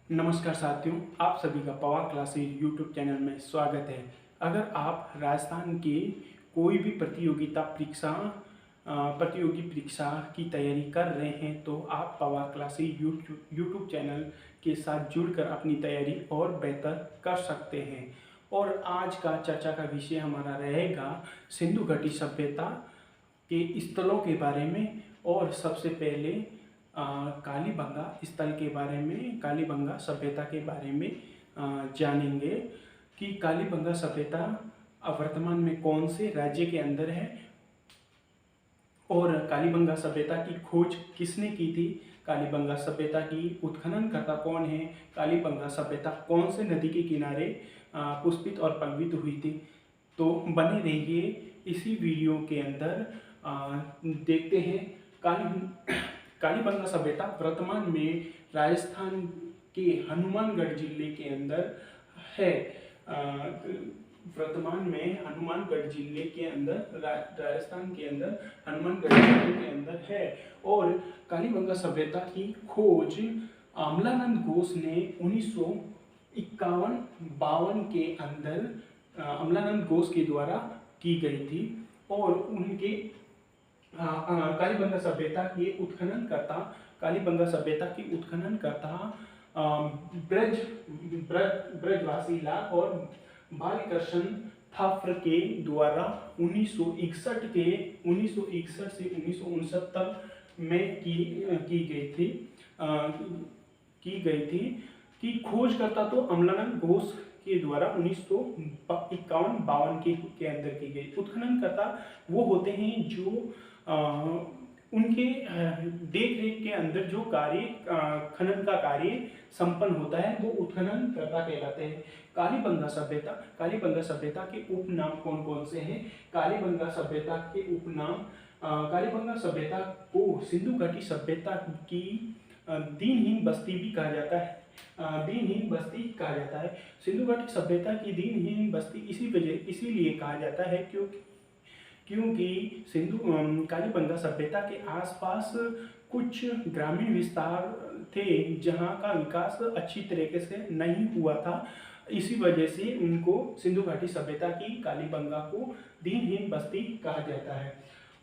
नमस्कार साथियों, आप सभी का पवार क्लासेज यूट्यूब चैनल में स्वागत है। अगर आप राजस्थान के कोई भी प्रतियोगी परीक्षा की तैयारी कर रहे हैं तो आप पवार क्लासेज यूट्यूब चैनल के साथ जुड़कर अपनी तैयारी और बेहतर कर सकते हैं। और आज का चर्चा का विषय हमारा रहेगा सिंधु घाटी सभ्यता के स्थलों के बारे में। और सबसे पहले कालीबंगा स्थल के बारे में, कालीबंगा सभ्यता के बारे में जानेंगे कि कालीबंगा सभ्यता वर्तमान में कौन से राज्य के अंदर है और कालीबंगा सभ्यता की खोज किसने की थी, कालीबंगा सभ्यता की उत्खननकर्ता कौन है, कालीबंगा सभ्यता कौन से नदी के किनारे पुष्पित और पल्वित हुई थी। तो बने रहिए इसी वीडियो के अंदर। देखते हैं कालीबंगा सभ्यता वर्तमान में राजस्थान के हनुमानगढ़ जिले के अंदर है। वर्तमान में हनुमानगढ़ जिले के अंदर, राजस्थान के अंदर हनुमानगढ़ जिले के अंदर है। और कालीबंगा सभ्यता की खोज अमलानंद घोष ने 1951-52 के अंदर अमलानंद घोष के द्वारा की गई थी। और उनके कालीबंगा सभ्यता के उत्खननकर्ता, कालीबंगा सभ्यता की उत्खननकर्ता ब्रजवासी लाल और बालकृष्ण थाप्र के द्वारा 1961 से 1969 में की गई थी कि खोजकर्ता तो अमलानंद घोष के द्वारा 1951-52 के अंदर की गई। उत्खननकर्ता वो होते हैं जो उनके देख रेख के अंदर जो कार्य खनन का कार्य संपन्न होता है वो उत्खननकर्ता कहलाते हैं। कालीबंगा सभ्यता के उपनाम कौन कौन से हैं? कालीबंगा सभ्यता के उपनाम, कालीबंगा सभ्यता को सिंधु घाटी सभ्यता की दीनहीन बस्ती भी कहा जाता है। दीनहीन बस्ती कहा जाता है। सिंधु घाटी सभ्यता की दीनहीन बस्ती इसीलिए कहा जाता है क्योंकि कालीबंगा सभ्यता के आसपास कुछ ग्रामीण विस्तार थे जहां का विकास अच्छी तरीके से नहीं हुआ था। इसी वजह से उनको सिंधु घाटी सभ्यता की कालीबंगा को दीनहीन बस्ती कहा जाता है।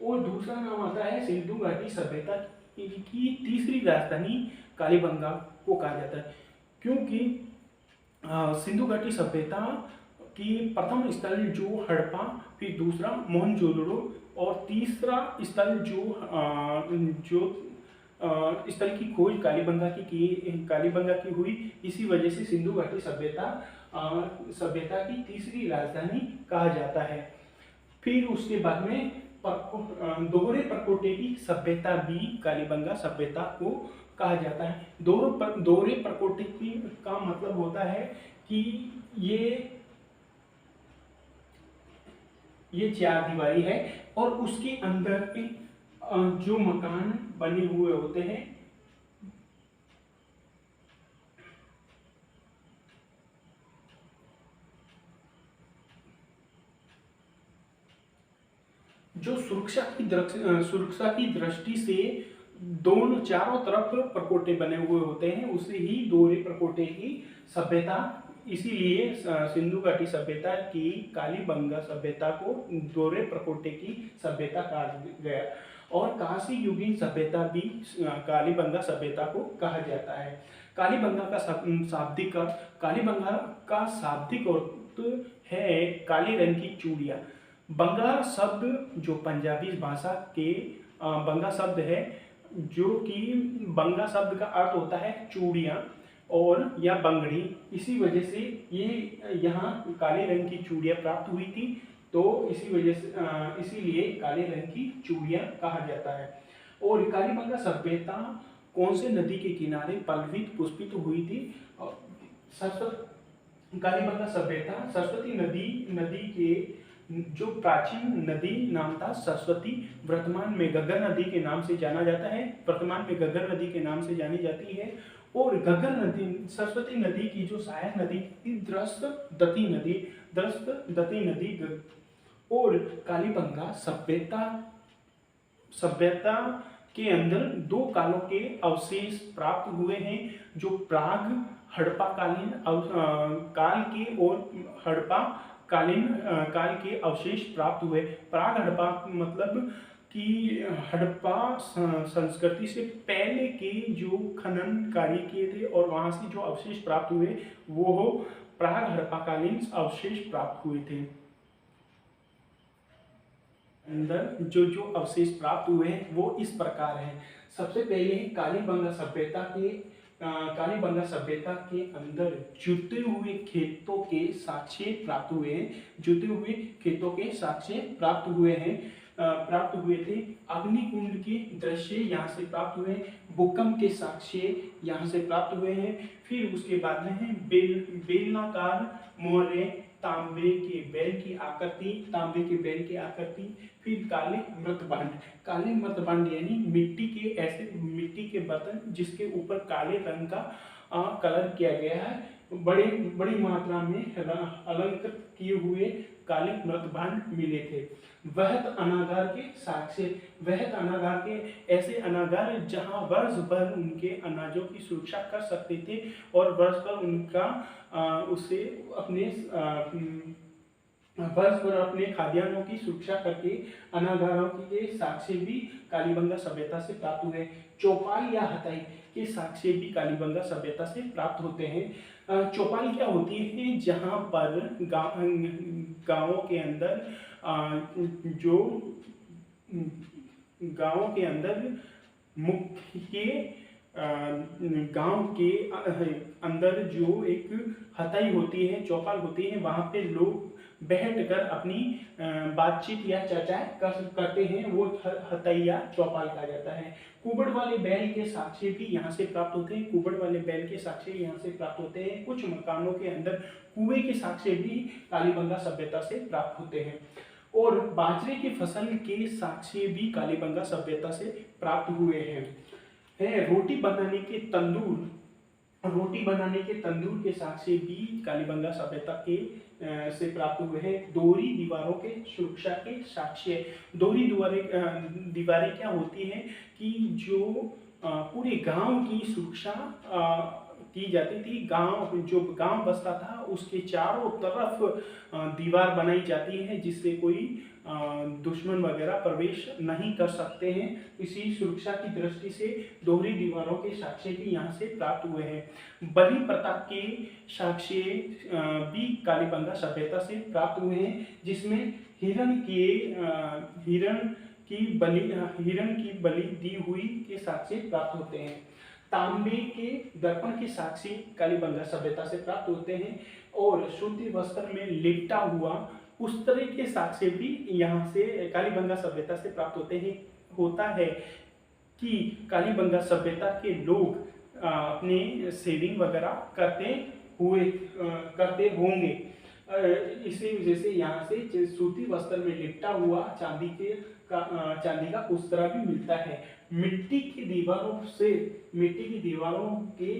और दूसरा नाम आता है सिंधु घाटी सभ्यता की तीसरी राजधानी कालीबंगा को कहा जाता है, क्योंकि सिंधु घाटी सभ्यता की प्रथम स्थल जो हड़प्पा, फिर दूसरा मोहनजोदड़ो और तीसरा स्थल जो स्थल की खोज कालीबंगा की हुई। इसी वजह से सिंधु घाटी सभ्यता की तीसरी राजधानी कहा जाता है। फिर उसके बाद में दोहरे प्रकोटे की सभ्यता भी कालीबंगा सभ्यता को कहा जाता है। दोहरे प्रकोटे का मतलब होता है कि ये चार दीवारी है और उसके अंदर जो मकान बने हुए होते हैं जो सुरक्षा की दृष्टि से दोनों चारों तरफ प्रकोटे बने हुए होते हैं, उसे ही दोहरे प्रकोटे की सभ्यता, इसीलिए सिंधु घाटी सभ्यता की कालीबंगा सभ्यता को दोहरे प्रकोटे की सभ्यता कहा गया। और काशी युगीन सभ्यता भी कालीबंगा सभ्यता को कहा जाता है। कालीबंगा का शाब्दिक अर्थ है काले रंग की चूड़ियाँ। बंगा शब्द जो पंजाबी भाषा के बंगा शब्द है, जो कि बंगा शब्द का अर्थ होता है चूड़ियाँ और या बंगड़ी। इसी वजह से ये यहाँ काले रंग की चूड़ियाँ प्राप्त हुई थी, तो इसीलिए काले रंग की चूड़ियाँ कहा जाता है। और कालीबंगा सभ्यता कौन से नदी के किनारे पल्वित पुष्पित हुई थी? कालीबंगा सभ्यता सरस्वती नदी के जो प्राचीन नदी नाम था सरस्वती, वर्तमान में घग्गर नदी के नाम से जाना जाता है, वर्तमान में घग्गर नदी के नाम से जानी जाती है। और सरस्वती नदी की जो सहायक नदी दृष्टदती नदी। और कालीबंगा सभ्यता के अंदर दो कालों के अवशेष प्राप्त हुए हैं। जो प्राग हड़प्पा काल के और हड़प्पा काल के अवशेष प्राप्त हुए। प्राग हड़प्पा मतलब कि हड़प्पा संस्कृति से पहले के जो खनन कार्य किए थे और वहां से जो अवशेष प्राप्त हुए वो प्राग हड़प्पाकालीन अवशेष प्राप्त हुए थे। अंदर जो जो अवशेष प्राप्त हुए हैं वो इस प्रकार हैं। सबसे पहले कालीबंगा सभ्यता के अंदर जुते हुए खेतों के साक्ष्य प्राप्त हुए हैं। जुते हुए खेतों के साक्ष्य प्राप्त हुए थे। अग्निकुंड के दृश्य यहाँ से प्राप्त हुए हैं। भूकंप के साक्ष्य यहाँ से प्राप्त हुए हैं। फिर उसके बाद में है बेलनाकार मोहरे, तांबे के बैल की आकृति। फिर काले मृतभांड यानी मिट्टी के बर्तन जिसके ऊपर काले रंग का कलर किया गया है। बड़ी मात्रा में अलंकृत किए हुए काले मृतभांड मिले थे। वहत अनागार के साक्ष्य, वहत अनागार के ऐसे अनागार जहां वर्ष भर उनके अनाजों की सुरक्षा कर सकते थे और वर्ष भर उनका अपने खाद्यान्नों की सुरक्षा करके अनागारों के साक्ष्य भी कालीबंगा सभ्यता से प्राप्त हुए। चौपाल या हथाई के साक्ष्य भी कालीबंगा सभ्यता से प्राप्त होते हैं। चौपाल क्या होती है? जहां पर गांवों के अंदर मुख्य गांव के अंदर जो एक हथाई होती है, चौपाल होती है, वहां पे लोग बैठकर अपनी बातचीत या चर्चा करते हैं, वो हथाई या चौपाल कहा जाता है। कुबड़ वाले बैल के साक्ष्य भी यहाँ से प्राप्त होते हैं। कुछ मकानों के अंदर कुएं के साक्ष्य भी कालीबंगा सभ्यता से प्राप्त होते हैं। और बाजरे की फसल के साक्ष्य भी कालीबंगा सभ्यता से प्राप्त हुए हैं। रोटी बनाने के तंदूर के साक्ष्य भी कालीबंगा सभ्यता के से प्राप्त हुए हैं। दोहरी दीवारों के सुरक्षा के साक्ष्य। दोहरी दीवारें क्या होती हैं कि जो पूरे गांव की सुरक्षा की जाती थी। जो गांव बसता था उसके चारों तरफ दीवार बनाई जाती है जिससे कोई दुश्मन वगैरह प्रवेश नहीं कर सकते हैं। इसी सुरक्षा की दृष्टि से दोहरी दीवारों के साक्ष्य भी यहाँ से प्राप्त हुए हैं। बलि प्रथा के साक्ष्य भी कालीबंगा सभ्यता से प्राप्त हुए हैं, जिसमें हिरण की बलि दी हुई के साक्ष्य प्राप्त होते हैं। तांबे के दर्पण के साक्ष्य कालीबंगा सभ्यता से प्राप्त होते हैं। और सूती वस्त्र में लिपटा हुआ उस तरह के साक्ष्य भी यहाँ से कालीबंगा सभ्यता से प्राप्त होता है कि कालीबंगा सभ्यता के लोग अपने सेविंग वगैरह करते होंगे। इसी वजह से यहाँ से सूती वस्त्र में लिपटा हुआ चांदी का उस तरह भी मिलता है। मिट्टी की दीवारों के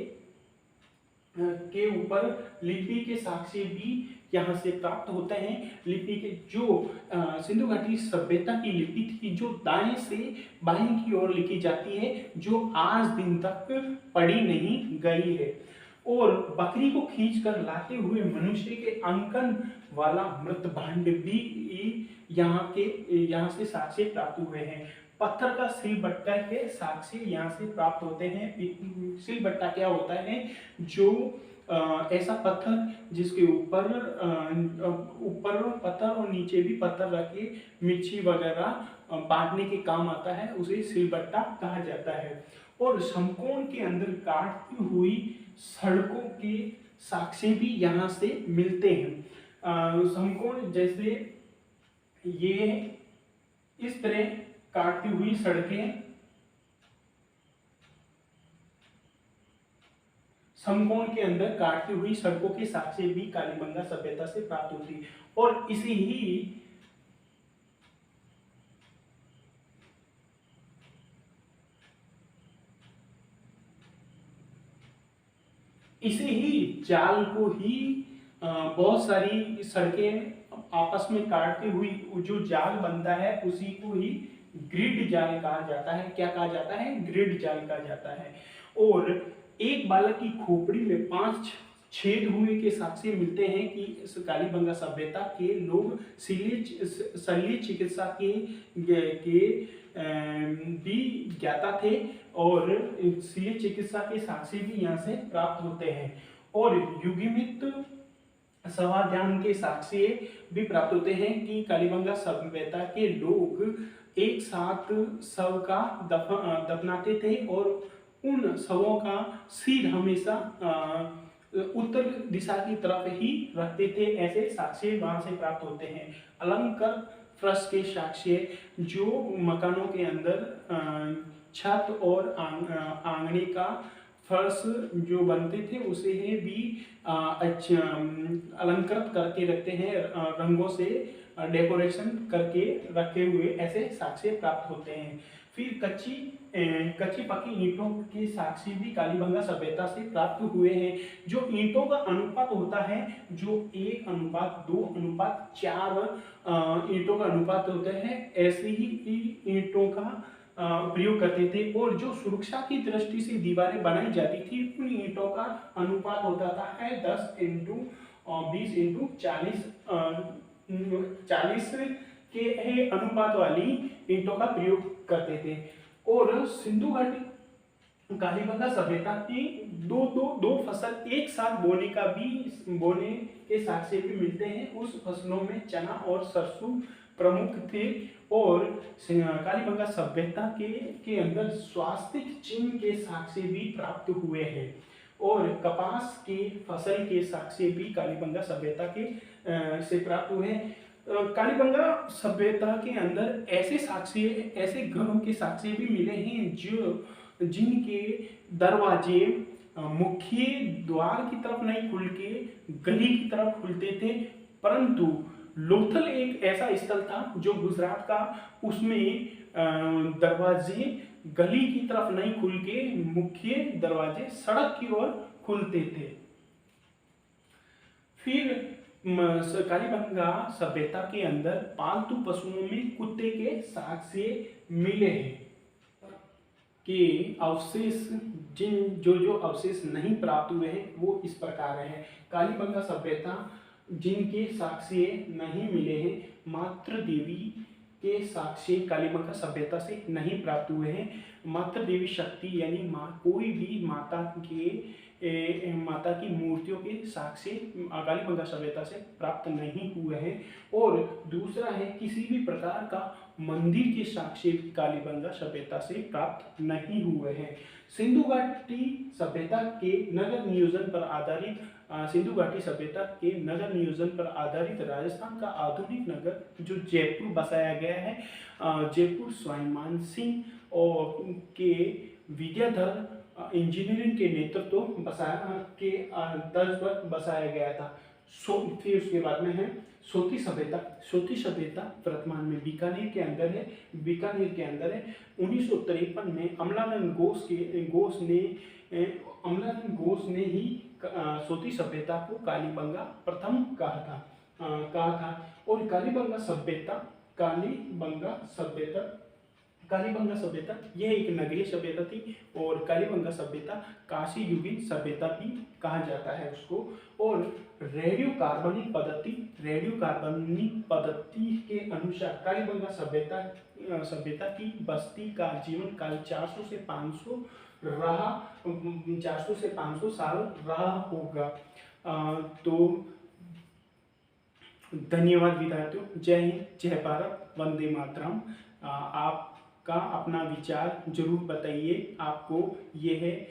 ऊपर लिपि के साक्ष्य भी यहाँ से प्राप्त होते हैं। लिपि के जो सिंधु घाटी सभ्यता की लिपि थी जो दाएं से बाएं की ओर लिखी जाती है, जो आज दिन तक पढ़ी नहीं गई है। और बकरी को खींचकर लाते हुए मनुष्य के अंकन वाला मृतभांड भी यहाँ से साक्ष्य प्राप्त हुए हैं। पत्थर का सिलबट्टा के साक्ष्य यहाँ से प्राप्त होते हैं। सिलबट्टा क्या होता है? जो ऐसा पत्थर जिसके ऊपर पत्थर और नीचे भी पत्थर रख के मिर्ची वगैरह बांटने के काम आता है, उसे सिलबट्टा कहा जाता है। और समकोण के अंदर काटती हुई सड़कों के साक्ष्य भी यहाँ से मिलते हैं। समकोण जैसे ये इस तरह काटती हुई सड़कें, समकोण के अंदर काटती हुई सड़कों के साक्ष्य भी कालीबंगा सभ्यता से प्राप्त होती। और इसी ही जाल को ही बहुत सारी सड़कें आपस में काटती हुई जो जाल बनता है उसी को ही ग्रिड जाल कहा जाता है। क्या कहा जाता है? ग्रिड जाल कहा जाता है। और एक बालक की खोपड़ी में 5 छेद हुए के साक्ष्य मिलते हैं कि इस कालीबंगा सभ्यता के लोग शल्य चिकित्सा भी ज्ञाता थे, और शल्य चिकित्सा के साक्ष्य भी यहाँ से प्राप्त होते हैं, और युगमित स्वाध्यान के साक्ष्य भी प्राप्त होते हैं कि कालीबंगा सभ्यता के लोग एक साथ शव का दफनाते थे, और उन शवों का सिर हमेशा उत्तर दिशा की तरफ ही रखते थे। ऐसे साक्ष्य वहां से प्राप्त होते हैं। अलंकार फर्श के साक्ष्य जो मकानों के अंदर छत और आंगने का फर्श जो बनते थे उसे भी अलंकृत करके रखते हैं, रंगों से डेकोरेशन करके रखे हुए ऐसे साक्ष्य प्राप्त होते हैं। फिर कच्ची पक्की ईंटों के साक्ष्य भी कालीबंगा सभ्यता से प्राप्त हुए हैं। जो ईंटों का अनुपात होता है, जो 1:2:4 ईंटों का अनुपात होता है, ऐसे ही ईंटों का प्रयोग करते थे, और जो सुरक्षा की दृष्टि से दीवारें बनाई जाती थी उन ईंटों का अनुपात होता था 10:20:40 40 के अनुपात वाली ईंटों का प्रयोग करते थे। और सिंधु घाटी कालीबंगा सभ्यता की दो फसल एक साथ बोने के साक्ष्य भी मिलते हैं। उस फसलों में चना और सरसों प्रमुख थे, और कालीबंगा सभ्यता के अंदर स्वास्थ्य चिन्ह के साक्ष्य भी प्राप्त हुए हैं, और कपास के फसल के साक्ष्य भी कालीबंगा सभ्यता के से प्राप्त हुए हैं। कालीबंगा सभ्यता के अंदर ऐसे साक्ष्य, ऐसे घरों के साक्ष्य भी मिले हैं जिनके दरवाजे मुख्य द्वार की तरफ नहीं खुल के गली की तरफ खुलते थे, परंतु लोथल एक ऐसा स्थल था जो गुजरात का, उसमें दरवाजे गली की तरफ नहीं खुल के मुख्य दरवाजे सड़क की ओर खुलते थे। फिर कालीबंगा सभ्यता के अंदर पालतू पशुओं में कुत्ते के साक्ष्य मिले हैं कि अवशेष जो अवशेष नहीं प्राप्त हुए हैं वो इस प्रकार हैं। कालीबंगा सभ्यता जिनके साक्ष्य नहीं मिले हैं, मातृ देवी के साक्ष्य कालीबंगा सभ्यता से नहीं प्राप्त हुए हैं। मातृ देवी शक्ति यानी कोई भी माता की मूर्तियों के साक्ष्य कालीबंगा सभ्यता से प्राप्त नहीं हुए हैं। और दूसरा है किसी भी प्रकार का मंदिर के साक्ष्य कालीबंगा सभ्यता से प्राप्त नहीं हुए हैं। सिंधु घाटी सभ्यता के नगर नियोजन पर आधारित सिंधु घाटी सभ्यता के नगर नियोजन पर आधारित राजस्थान का आधुनिक नगर जो जयपुर बसाया गया है, जयपुर स्वाभिमान सिंह और के विद्याधर इंजीनियरिंग के नेतृत्व के तर्ज पर बसाया गया था। फिर उसके बाद में है सोती सभ्यता। सोती सभ्यता वर्तमान में बीकानेर के अंदर है। 1953 में अमलानंद घोष ने ही सोती सभ्यता को कालीबंगा प्रथम कहा था। और कालीबंगा सभ्यता यह एक नगरीय सभ्यता थी, और कालीबंगा सभ्यता काशी युगीन सभ्यता भी कहा जाता है उसको। और रेडियो कार्बनिक पद्धति के अनुसार कालीबंगा सभ्यता की बस्ती का जीवन काल 400 से 500 साल रहा होगा। तो धन्यवाद विद्यार्थियों। जय हिंद, जय भारत, वंदे मातरम। आपका अपना विचार जरूर बताइए, आपको यह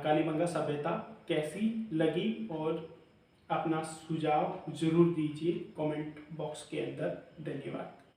कालीबंगा सभ्यता कैसी लगी, और अपना सुझाव जरूर दीजिए कमेंट बॉक्स के अंदर। धन्यवाद।